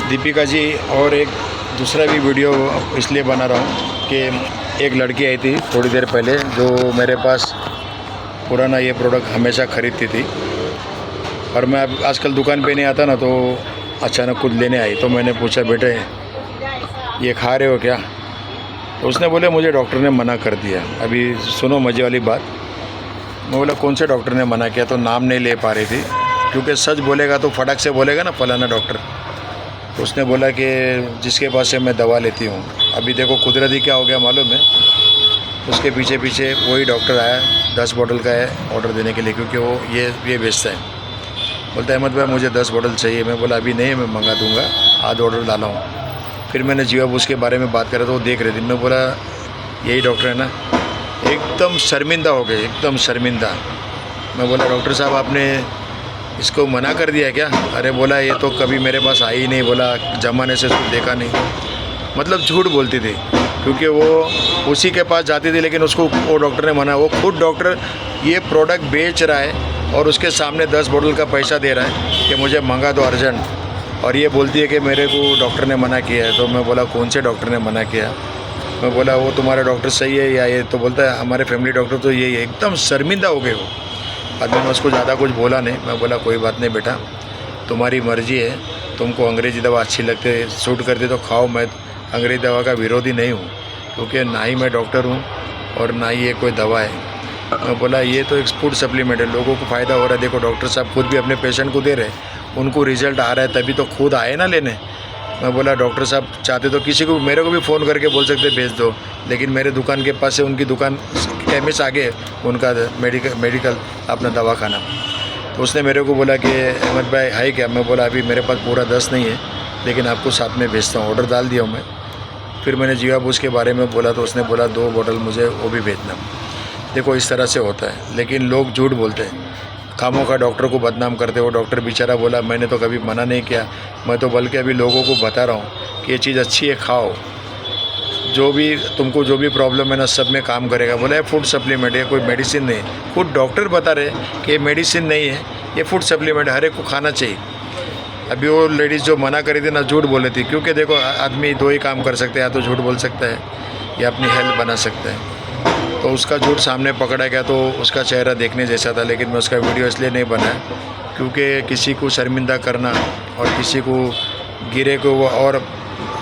दीपिका जी, और एक दूसरा भी वीडियो इसलिए बना रहा हूँ कि एक लड़की आई थी थोड़ी देर पहले जो मेरे पास पुराना ये प्रोडक्ट हमेशा ख़रीदती थी, और मैं अब आजकल दुकान पे नहीं आता ना, तो अचानक खुद लेने आई। तो मैंने पूछा, बेटे ये खा रहे हो क्या? तो उसने बोले मुझे डॉक्टर ने मना कर दिया। अभी सुनो मज़े वाली बात। मैं बोला कौन से डॉक्टर ने मना किया? तो नाम नहीं ले पा रही थी, क्योंकि सच बोलेगा तो फटाक से बोलेगा ना फलाना डॉक्टर। तो उसने बोला कि जिसके पास से मैं दवा लेती हूँ। अभी देखो कुदरती क्या हो गया मालूम है, उसके पीछे पीछे वही डॉक्टर आया 10 बोतल का है ऑर्डर देने के लिए, क्योंकि वो ये बेचता है। बोलता है अहमद भाई मुझे 10 बोतल चाहिए। मैं बोला अभी नहीं, मैं मंगा दूंगा, आज ऑर्डर डाला हूँ। फिर मैंने जीवा बुश के बारे में बात करा तो वो देख रहे थे। मैं बोला यही डॉक्टर है ना? एकदम शर्मिंदा हो गए, एकदम शर्मिंदा। मैं बोला डॉक्टर साहब आपने इसको मना कर दिया क्या? अरे बोला ये तो कभी मेरे पास आई ही नहीं, बोला जमाने से इसको देखा नहीं। मतलब झूठ बोलती थी, क्योंकि वो उसी के पास जाती थी, लेकिन उसको वो डॉक्टर ने मना। वो खुद डॉक्टर ये प्रोडक्ट बेच रहा है और उसके सामने 10 बोतल का पैसा दे रहा है कि मुझे मंगा दो अर्जेंट, और ये बोलती है कि मेरे को डॉक्टर ने मना किया है। तो मैं बोला कौन से डॉक्टर ने मना किया? मैं बोला वो तुम्हारा डॉक्टर सही है या ये? तो बोलता है हमारे फैमिली डॉक्टर तो यही है। एकदम शर्मिंदा हो गए वो। आदमी ने उसको ज़्यादा कुछ बोला नहीं। मैं बोला कोई बात नहीं बेटा, तुम्हारी मर्ज़ी है, तुमको अंग्रेज़ी दवा अच्छी लगती है, सूट करती तो खाओ। मैं अंग्रेज़ी दवा का विरोधी नहीं हूँ, क्योंकि ना ही मैं डॉक्टर हूँ और ना ही ये कोई दवा है। मैं बोला ये तो एक फूड सप्लीमेंट है, लोगों को फ़ायदा हो रहा है। देखो डॉक्टर साहब खुद भी अपने पेशेंट को दे रहे हैं, उनको रिज़ल्ट आ रहा है, तभी तो खुद आए ना लेने। मैं बोला डॉक्टर साहब चाहते तो किसी को, मेरे को भी फ़ोन करके बोल सकते भेज दो, लेकिन मेरे दुकान के पास से उनकी दुकान केमिस्ट आगे उनका मेडिकल अपना दवाखाना। तो उसने मेरे को बोला कि अहमद भाई है क्या? मैं बोला अभी मेरे पास पूरा 10 नहीं है, लेकिन आपको साथ में भेजता हूँ। ऑर्डर डाल दिया हूँ मैं। फिर मैंने जीवा बुश के बारे में बोला तो उसने बोला 2 बोतल मुझे वो भी भेजना। देखो इस तरह से होता है, लेकिन लोग झूठ बोलते हैं, खामों का डॉक्टर को बदनाम करते। वो डॉक्टर बेचारा बोला मैंने तो कभी मना नहीं किया, मैं तो बल्कि अभी लोगों को बता रहा हूँ कि ये चीज़ अच्छी है, खाओ, जो भी तुमको जो भी प्रॉब्लम है ना सब में काम करेगा। बोला ये फूड सप्लीमेंट है, कोई मेडिसिन नहीं। खुद डॉक्टर बता रहे कि ये मेडिसिन नहीं है, ये फूड सप्लीमेंट हर एक को खाना चाहिए। अभी वो लेडीज़ जो मना करी थी ना, झूठ बोली थी, क्योंकि देखो आदमी 2 ही काम कर सकते हैं, या तो झूठ बोल सकता है या अपनी हेल्थ बना सकता है। तो उसका झूठ सामने पकड़ा गया, तो उसका चेहरा देखने जैसा था, लेकिन मैं उसका वीडियो इसलिए नहीं बनाया क्योंकि किसी को शर्मिंदा करना और किसी को गिरे को वो और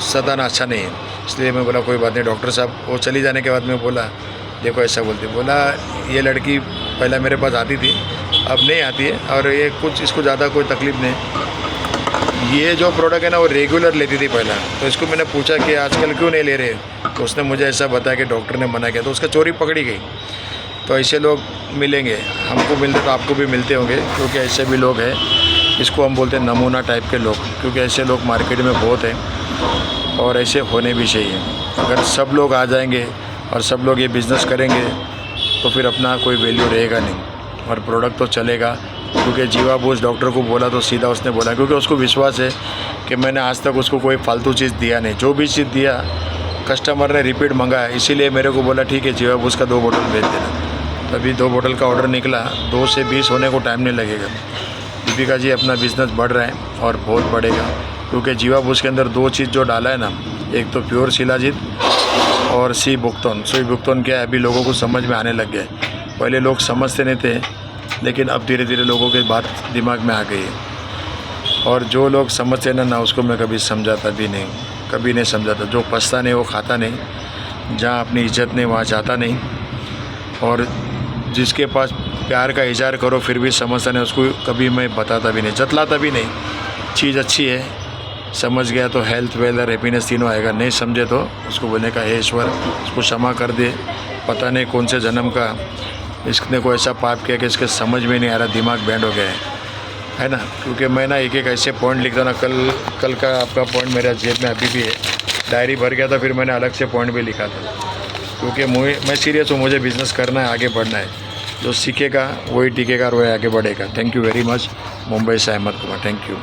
सताना अच्छा नहीं है। इसलिए मैं बोला कोई बात नहीं। डॉक्टर साहब वो चली जाने के बाद मैं बोला देखो ऐसा बोलती, बोला ये लड़की पहले मेरे पास आती थी, अब नहीं आती है, और ये कुछ इसको ज़्यादा कोई तकलीफ़ नहीं। ये जो प्रोडक्ट है ना वो रेगुलर लेती थी पहला। तो इसको मैंने पूछा कि आजकल क्यों नहीं ले रहे? तो उसने मुझे ऐसा बताया कि डॉक्टर ने मना किया, तो उसका चोरी पकड़ी गई। तो ऐसे लोग मिलेंगे, हमको मिलते तो आपको भी मिलते होंगे, क्योंकि ऐसे भी लोग हैं, इसको हम बोलते हैं नमूना टाइप के लोग, क्योंकि ऐसे लोग मार्केट में बहुत हैं और ऐसे होने भी चाहिए। अगर सब लोग आ जाएंगे और सब लोग ये बिज़नेस करेंगे तो फिर अपना कोई वैल्यू रहेगा नहीं और प्रोडक्ट तो चलेगा। क्योंकि जीवा बुश डॉक्टर को बोला तो सीधा उसने बोला, क्योंकि उसको विश्वास है कि मैंने आज तक उसको कोई फालतू चीज़ दिया नहीं, जो भी चीज़ दिया कस्टमर ने रिपीट मंगाया, इसीलिए मेरे को बोला ठीक है जीवा बुश का 2 बोतल भेज देना। तभी 2 बोतल का ऑर्डर निकला, 2 से 20 होने को टाइम नहीं लगेगा। दीपिका जी अपना बिज़नेस बढ़ रहा है और बहुत बढ़ेगा, क्योंकि जीवा बुश के अंदर 2 चीज़ जो डाला है ना, एक तो प्योर शिलाजीत और सी बुक्तोन। सुई बुक्तोन क्या है अभी लोगों को समझ में आने लग गया है, पहले लोग समझते नहीं थे, लेकिन अब धीरे धीरे लोगों के बात दिमाग में आ गई है। और जो लोग समझते ना उसको मैं कभी समझाता भी नहीं, कभी नहीं समझाता। जो पछता नहीं वो खाता नहीं, जहाँ अपनी इज्जत नहीं वहाँ जाता नहीं, और जिसके पास प्यार का इजहार करो फिर भी समझता नहीं, उसको कभी मैं बताता भी नहीं, जतलाता भी नहीं। चीज़ अच्छी है, समझ गया तो हेल्थ वेल्थ और हैप्पीनेस तीनों आएगा, नहीं समझे तो उसको बोलने का हे ईश्वर उसको क्षमा कर दे, पता नहीं कौन से जन्म का इसने को ऐसा पाप किया कि इसके समझ में नहीं आ रहा, दिमाग बैंड हो गया है ना। क्योंकि मैं ना एक एक ऐसे पॉइंट लिखता ना, कल का आपका पॉइंट मेरा जेब में अभी भी है, डायरी भर गया था, फिर मैंने अलग से पॉइंट भी लिखा था, क्योंकि मैं सीरियस हूँ, मुझे बिज़नेस करना है, आगे बढ़ना है। जो सीखेगा वही टिकेगा और वही आगे बढ़ेगा। Thank you very much. Mumbai से अहमद कुमार, थैंक यू।